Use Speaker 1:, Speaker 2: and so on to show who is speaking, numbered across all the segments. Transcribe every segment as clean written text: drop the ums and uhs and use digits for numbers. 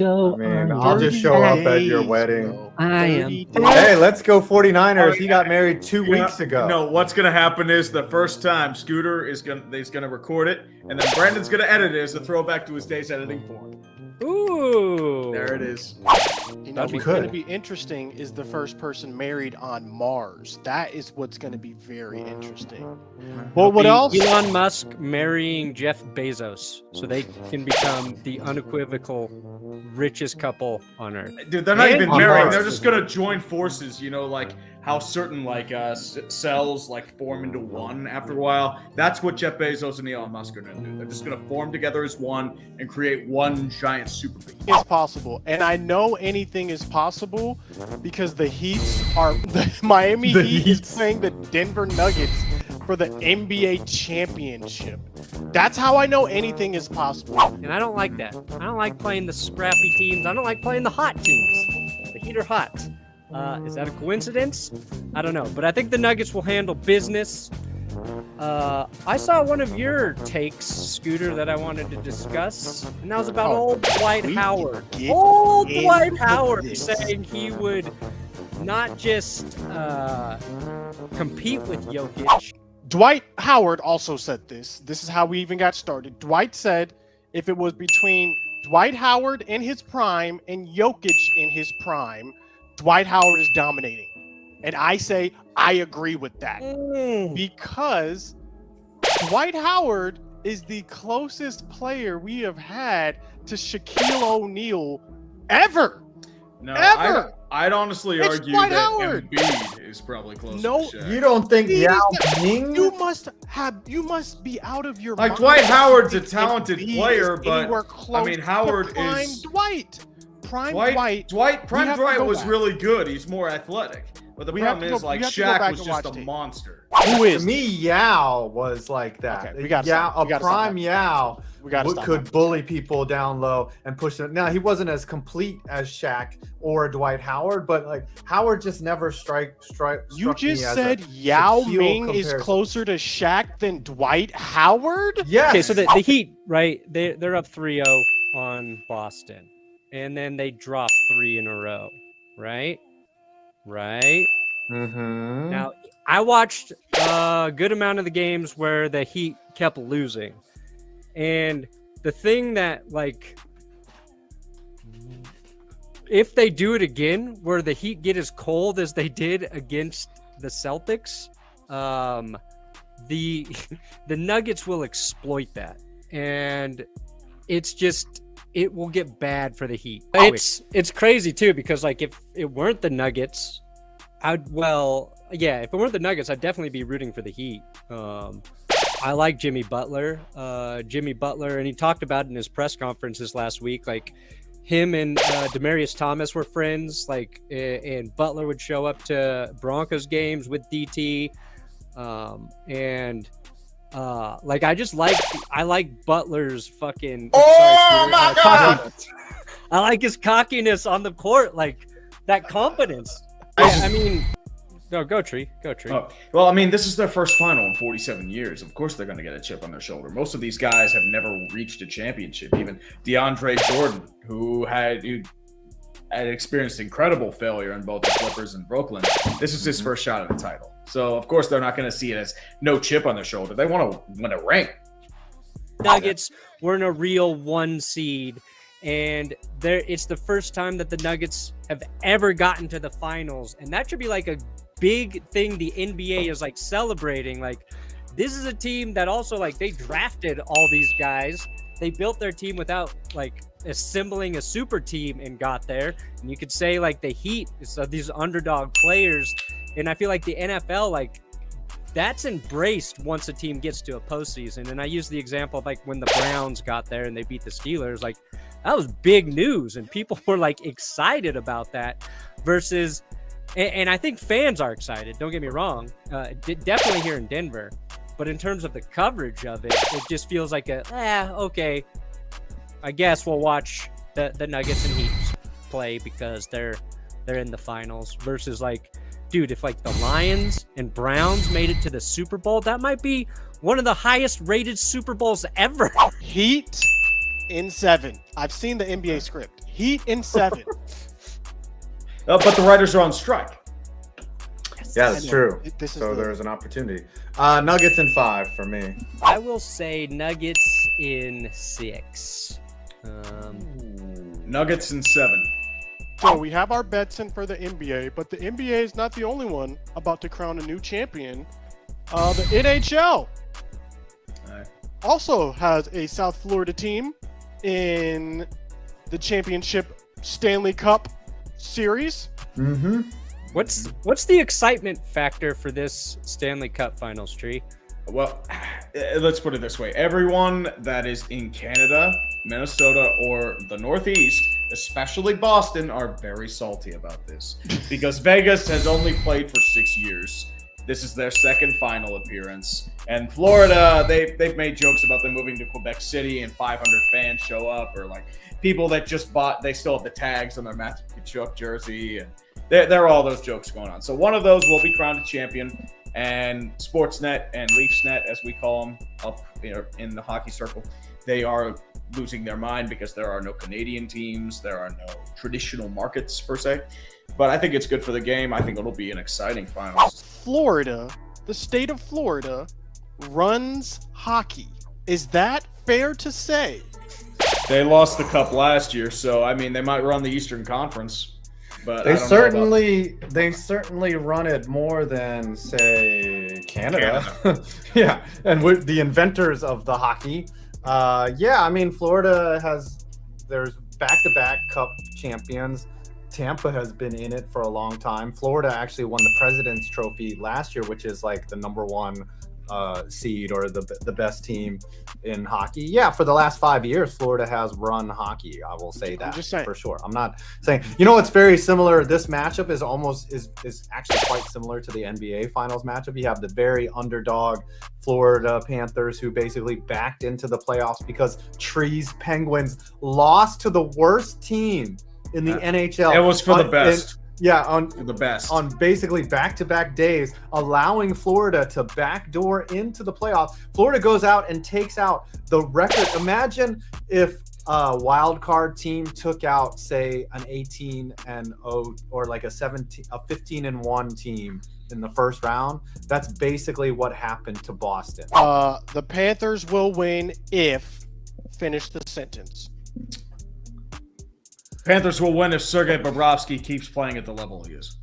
Speaker 1: go.
Speaker 2: I mean,
Speaker 1: on
Speaker 2: I'll just show up at your
Speaker 3: days,
Speaker 2: wedding.
Speaker 3: bro.
Speaker 1: I am.
Speaker 3: 30 days.
Speaker 2: Hey, let's go 49ers. He got married 2 weeks ago.
Speaker 4: No, what's gonna happen is the first time Scooter is gonna record it, and then Brandon's gonna edit it as a throwback to his days editing porn.
Speaker 1: Ooh.
Speaker 4: There it is.
Speaker 3: You know
Speaker 2: That'd be
Speaker 3: what's going to
Speaker 2: good.
Speaker 3: be interesting is the first person married on Mars. That is what's going to be very interesting. Well, what else?
Speaker 1: Elon Musk marrying Jeff Bezos, so they can become the unequivocal richest couple on Earth.
Speaker 4: Dude, they're not
Speaker 1: And
Speaker 4: even
Speaker 2: on
Speaker 4: married.
Speaker 2: Mars.
Speaker 4: They're just gonna join forces. You know, like how certain cells like form into one after a while. That's what Jeff Bezos and Elon Musk are gonna do. They're just gonna form together as one and create one giant super being.
Speaker 3: Is possible, and I know anything is possible because the Miami
Speaker 2: The
Speaker 3: Heat is
Speaker 2: Heats.
Speaker 3: playing the Denver Nuggets for the NBA championship. That's how I know anything is possible.
Speaker 1: And I don't like that. I don't like playing the scrappy teams. I don't like playing the hot teams. The Heat are hot. Is that a coincidence? I don't know. But I think the Nuggets will handle business. I saw one of your takes, Scooter, that I wanted to discuss, and that was about old Dwight Howard. Old Dwight Howard saying he would not just compete with Jokic.
Speaker 3: Dwight Howard also said this. This is how we even got started. Dwight said if it was between Dwight Howard in his prime and Jokic in his prime, Dwight Howard is dominating. And I say I agree with that. Because Dwight Howard is the closest player we have had to Shaquille O'Neal ever.
Speaker 4: No,
Speaker 3: Ever.
Speaker 4: I'd honestly
Speaker 3: It's
Speaker 4: argue
Speaker 3: Dwight
Speaker 4: that
Speaker 3: Howard.
Speaker 4: Embiid is probably closer
Speaker 3: No,
Speaker 4: to Shaq.
Speaker 2: You don't think
Speaker 3: He
Speaker 2: Yao
Speaker 3: is
Speaker 2: Ming?
Speaker 3: You must be out of your
Speaker 4: Like
Speaker 3: mind.
Speaker 4: Dwight Howard's a
Speaker 3: If
Speaker 4: talented
Speaker 3: Embiid
Speaker 4: player,
Speaker 3: is
Speaker 4: but
Speaker 3: anywhere close
Speaker 4: mean,
Speaker 3: to
Speaker 4: Howard
Speaker 3: prime
Speaker 4: is-
Speaker 3: Dwight. Prime
Speaker 4: Prime
Speaker 3: have to
Speaker 4: Dwight
Speaker 3: go
Speaker 4: was
Speaker 3: back.
Speaker 4: really good. He's more athletic. But the
Speaker 3: We have
Speaker 4: problem
Speaker 3: to
Speaker 4: is,
Speaker 3: go-
Speaker 4: like,
Speaker 3: we have to go
Speaker 4: Shaq
Speaker 3: back
Speaker 4: was
Speaker 3: and
Speaker 4: just
Speaker 3: watch
Speaker 4: a
Speaker 3: tape.
Speaker 4: monster.
Speaker 3: Who
Speaker 2: To
Speaker 3: is?
Speaker 2: me, Yao was like that.
Speaker 3: Okay, we gotta
Speaker 2: Yao,
Speaker 3: stop. We gotta stop
Speaker 2: prime
Speaker 3: that.
Speaker 2: Yao
Speaker 3: We gotta stop
Speaker 2: could
Speaker 3: that.
Speaker 2: bully people down low and push them. Now he wasn't as complete as Shaq or Dwight Howard, but like Howard just never struck
Speaker 3: You
Speaker 2: me
Speaker 3: just
Speaker 2: as
Speaker 3: said
Speaker 2: a
Speaker 3: Yao
Speaker 2: Shaquille
Speaker 3: Ming is
Speaker 2: comparison.
Speaker 3: closer to Shaq than Dwight Howard?
Speaker 2: Yes.
Speaker 1: Okay, so the Heat, right? They're up 3-0 on Boston, and then they drop 3 in a row, right? Right.
Speaker 2: Mm-hmm.
Speaker 1: Now, I watched a good amount of the games where the Heat kept losing. And the thing that, like, if they do it again, where the Heat get as cold as they did against the Celtics, the Nuggets will exploit that. And it's just, it will get bad for the Heat. It's crazy, too, because, like, if it weren't the Nuggets, if it weren't the Nuggets, I'd definitely be rooting for the Heat. I like Jimmy Butler. And he talked about it in his press conferences last week. Like, him and Demaryius Thomas were friends. Like, and Butler would show up to Broncos games with DT. Like, I like Butler's fucking.
Speaker 4: My God!
Speaker 1: I like his cockiness on the court, like that confidence. I mean, no, go Tree.
Speaker 4: Oh, well, I mean, this is their first final in 47 years. Of course they're going to get a chip on their shoulder. Most of these guys have never reached a championship. Even DeAndre Jordan, who had experienced incredible failure in both the Clippers and Brooklyn. This is his first shot at the title. So, of course, they're not going to see it as no chip on their shoulder. They want to win a ring.
Speaker 1: Nuggets were in a real 1 seed, and it's the first time that the Nuggets have ever gotten to the finals, and that should be like a big thing the NBA is like celebrating. Like, this is a team that also, like, they drafted all these guys. They built their team without like assembling a super team and got there. And you could say like the Heat is these underdog players, and I feel like the NFL, like, that's embraced once a team gets to a postseason. And I use the example of like when the Browns got there and they beat the Steelers. Like, that was big news, and people were like excited about that. Versus, and I think fans are excited. Don't get me wrong, definitely here in Denver. But in terms of the coverage of it, it just feels like okay. I guess we'll watch the Nuggets and Heat play because they're in the finals. Versus, like, dude, if like the Lions and Browns made it to the Super Bowl, that might be one of the highest rated Super Bowls ever.
Speaker 3: Heat in 7. I've seen the NBA script. Heat in 7.
Speaker 4: But the writers are on strike.
Speaker 2: Yeah, that's true.
Speaker 3: So
Speaker 2: there's an opportunity. Nuggets in 5 for me.
Speaker 1: I will say Nuggets in 6.
Speaker 4: Nuggets in 7.
Speaker 3: So we have our bets in for the NBA, but the NBA is not the only one about to crown a new champion. The NHL also has a South Florida team in the championship Stanley Cup series.
Speaker 2: Mm-hmm.
Speaker 1: What's the excitement factor for this Stanley Cup Finals, Tree?
Speaker 4: Well, let's put it this way. Everyone that is in Canada, Minnesota, or the Northeast, especially Boston, are very salty about this because Vegas has only played for 6 years. This is their second final appearance. And Florida, they've made jokes about them moving to Quebec City and 500 fans show up, or like people that just bought, they still have the tags on their Matthew Tkachuk jersey. And there are all those jokes going on. So one of those will be crowned a champion. And Sportsnet and Leafsnet, as we call them up in the hockey circle, they are losing their mind because there are no Canadian teams. There are no traditional markets per se. But I think it's good for the game. I think it'll be an exciting finals.
Speaker 3: Florida, the state of Florida, runs hockey. Is that fair to say?
Speaker 4: They lost the cup last year, so I mean they might run the Eastern Conference. But
Speaker 2: They certainly run it more than, say, Canada. Yeah, and we're the inventors of the hockey. Yeah, I mean, Florida there's back-to-back Cup champions. Tampa has been in it for a long time. Florida actually won the President's Trophy last year, which is like the #1 seed or the best team in hockey. Yeah, for the last 5 years, Florida has run hockey. I will say that for sure. I'm not saying, it's very similar. This matchup is actually quite similar to the NBA Finals matchup. You have the very underdog Florida Panthers who basically backed into the playoffs because Tree's Penguins lost to the worst team in the NHL.
Speaker 4: It was for the best.
Speaker 2: For
Speaker 4: the best.
Speaker 2: On basically back-to-back days, allowing Florida to backdoor into the playoffs. Florida goes out and takes out the record. Imagine if a wild card team took out, say, an 18-0 or like a 15-1 team in the first round. That's basically what happened to Boston.
Speaker 3: The Panthers will win if finish the sentence.
Speaker 4: Panthers will win if Sergei Bobrovsky keeps playing at the level he is.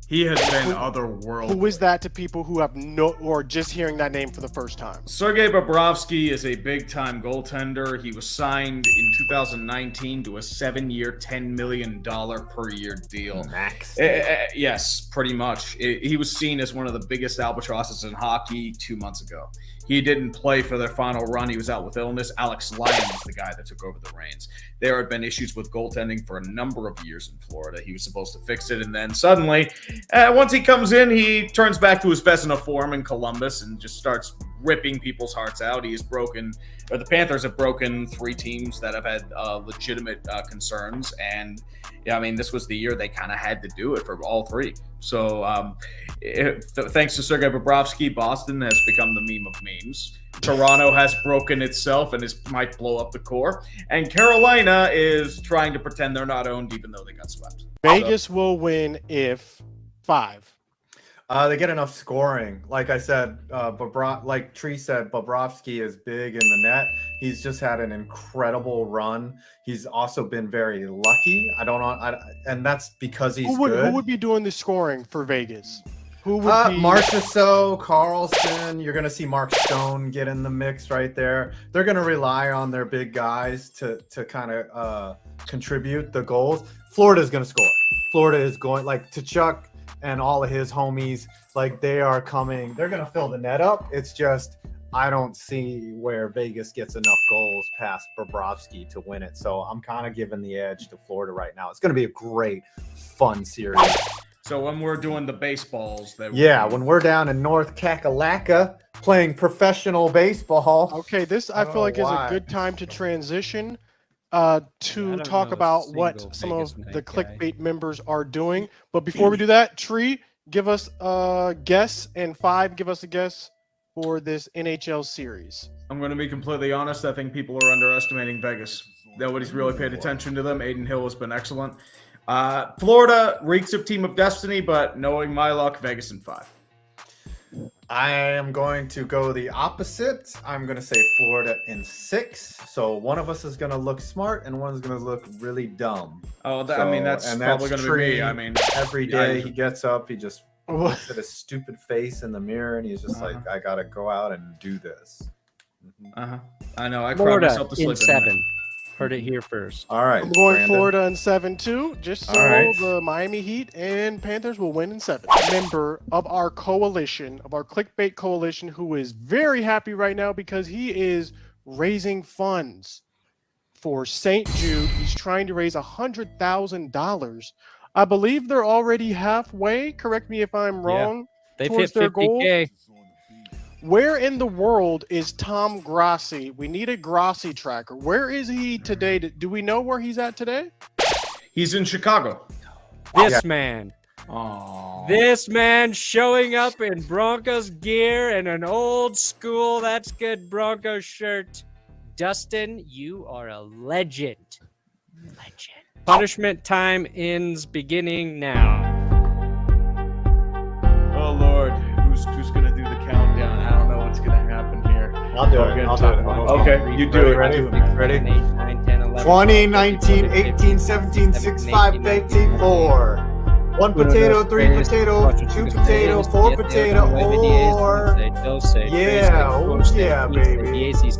Speaker 4: He has been otherworldly.
Speaker 3: Who is that to people who have or just hearing that name for the first time?
Speaker 4: Sergei Bobrovsky is a big-time goaltender. He was signed in 2019 to a 7-year, $10 million per year deal.
Speaker 2: Max.
Speaker 4: Yes, pretty much. He was seen as one of the biggest albatrosses in hockey 2 months ago. He didn't play for their final run. He was out with illness. Alex Lyon was the guy that took over the reins. There had been issues with goaltending for a number of years in Florida. He was supposed to fix it, and then suddenly, once he comes in, he turns back to his Vezina form in Columbus and just starts ripping people's hearts out. The Panthers have broken 3 teams that have had legitimate concerns, and yeah, I mean, this was the year they kind of had to do it for all 3. So thanks to Sergei Bobrovsky, Boston has become the meme of memes. Toronto has broken itself and might blow up the core. And Carolina is trying to pretend they're not owned even though they got swept.
Speaker 3: Vegas will win if 5.
Speaker 2: They get enough scoring. Like I said, like Tree said, Bobrovsky is big in the net. He's just had an incredible run. He's also been very lucky. And that's because he's good.
Speaker 3: Who would be doing the scoring for Vegas? Who would be?
Speaker 2: Marchessault, Carlson. You're going to see Mark Stone get in the mix right there. They're going to rely on their big guys to kind of contribute the goals. Florida's going to score. Florida is going, like, Tkachuk and all of his homies, like, they are coming. They're going to fill the net up. It's just, I don't see where Vegas gets enough goals past Bobrovsky to win it. So I'm kind of giving the edge to Florida right now. It's going to be a great, fun series.
Speaker 4: So when we're doing the baseballs,
Speaker 2: when we're down in North Kakalaka playing professional baseball.
Speaker 3: Okay, this I feel like is a good time to transition to talk about what some of the Clickbait members are doing. But before we do that, Tree, give us a guess, and 5, give us a guess for this NHL series?
Speaker 4: I'm going to be completely honest. I think people are underestimating Vegas. Nobody's really paid attention to them. Aiden Hill has been excellent. Florida reeks of Team of Destiny, but knowing my luck, Vegas in 5.
Speaker 2: I am going to go the opposite. I'm going to say Florida in 6. So one of us is going to look smart and one's going to look really dumb.
Speaker 4: Oh, I mean, that's probably going to be me.
Speaker 2: Tree.
Speaker 4: I mean,
Speaker 2: every day he gets up, he just looks at his stupid face in the mirror and he's just like, I got to go out and do this.
Speaker 4: I know. I cried
Speaker 1: Florida
Speaker 4: myself to sleep
Speaker 1: in 7. Heard it here first.
Speaker 2: All right.
Speaker 3: I'm going
Speaker 2: Brandon.
Speaker 3: Florida in 7 too, just so
Speaker 2: All right.
Speaker 3: the Miami Heat and Panthers will win in 7. Member of our coalition, of our Clickbait coalition, who is very happy right now because he is raising funds for St. Jude. He's trying to raise $100,000. I believe they're already halfway. Correct me if I'm wrong.
Speaker 1: They've
Speaker 3: towards
Speaker 1: hit
Speaker 3: their goal.
Speaker 1: 50K.
Speaker 3: Where in the world is Tom Grossi? We need a Grossi tracker. Where is he today? Do we know where he's at today?
Speaker 4: He's in Chicago.
Speaker 1: This man.
Speaker 4: Oh.
Speaker 1: This man showing up in Broncos gear and an old school That's Good Broncos shirt. Dustin, you are a legend. Legend. Punishment time ends beginning now.
Speaker 4: Oh Lord, who's gonna do the countdown? I don't know what's gonna happen here.
Speaker 2: I'll do it. I'll do it.
Speaker 4: Okay, you do it.
Speaker 2: Ready?
Speaker 1: Ready? 8, 9, 10, 11,
Speaker 2: 20, 19, 18, 17, 6, 5, 18, 4. 1 potato, 3 potato, 2 potato, 4 potato, or... Yeah, oh yeah, baby. That's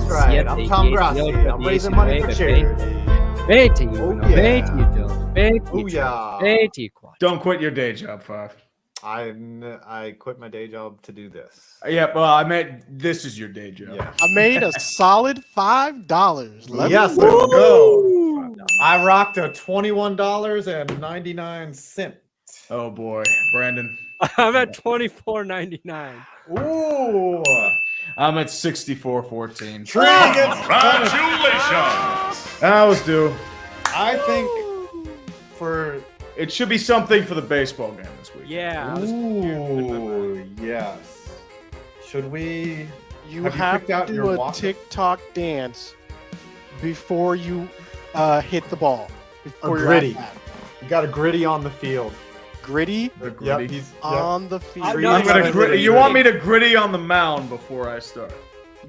Speaker 2: right. I'm Tom Grossi. I'm raising money for charity.
Speaker 4: Don't quit your day job, Five.
Speaker 2: I quit my day job to do this.
Speaker 4: Yeah, well, I meant this is your day job.
Speaker 2: Yeah.
Speaker 3: I made a solid $5.
Speaker 2: Yes, there we go. I rocked a $21.99.
Speaker 4: Oh boy, Brandon.
Speaker 1: I'm at $24.99.
Speaker 2: Ooh.
Speaker 4: I'm at 64.14.
Speaker 2: Tree gets
Speaker 5: Congratulations!
Speaker 4: That was due.
Speaker 2: I think for
Speaker 4: It should be something for the baseball game this week.
Speaker 1: Yeah.
Speaker 2: ooh, yes. Should we?
Speaker 3: You
Speaker 2: Have you
Speaker 3: have
Speaker 2: picked out
Speaker 3: to
Speaker 2: your
Speaker 3: do a
Speaker 2: walk-up?
Speaker 3: TikTok dance before you hit the ball. Before you're
Speaker 2: gritty.
Speaker 3: at bat.
Speaker 2: You got a gritty on the field.
Speaker 3: Gritty
Speaker 4: The
Speaker 2: Yep,
Speaker 4: gritty.
Speaker 2: he's
Speaker 3: on the field.
Speaker 1: I'm
Speaker 2: Tree
Speaker 1: not
Speaker 2: is
Speaker 1: gonna
Speaker 2: gonna
Speaker 4: gritty.
Speaker 2: hit
Speaker 4: You
Speaker 2: it.
Speaker 4: want me to gritty on the mound before I start?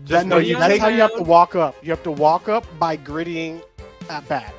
Speaker 3: That, no,
Speaker 2: when
Speaker 3: you,
Speaker 2: you
Speaker 3: that's
Speaker 2: take
Speaker 3: how you have to
Speaker 1: down-
Speaker 3: walk up. You have to walk up by grittying at bat.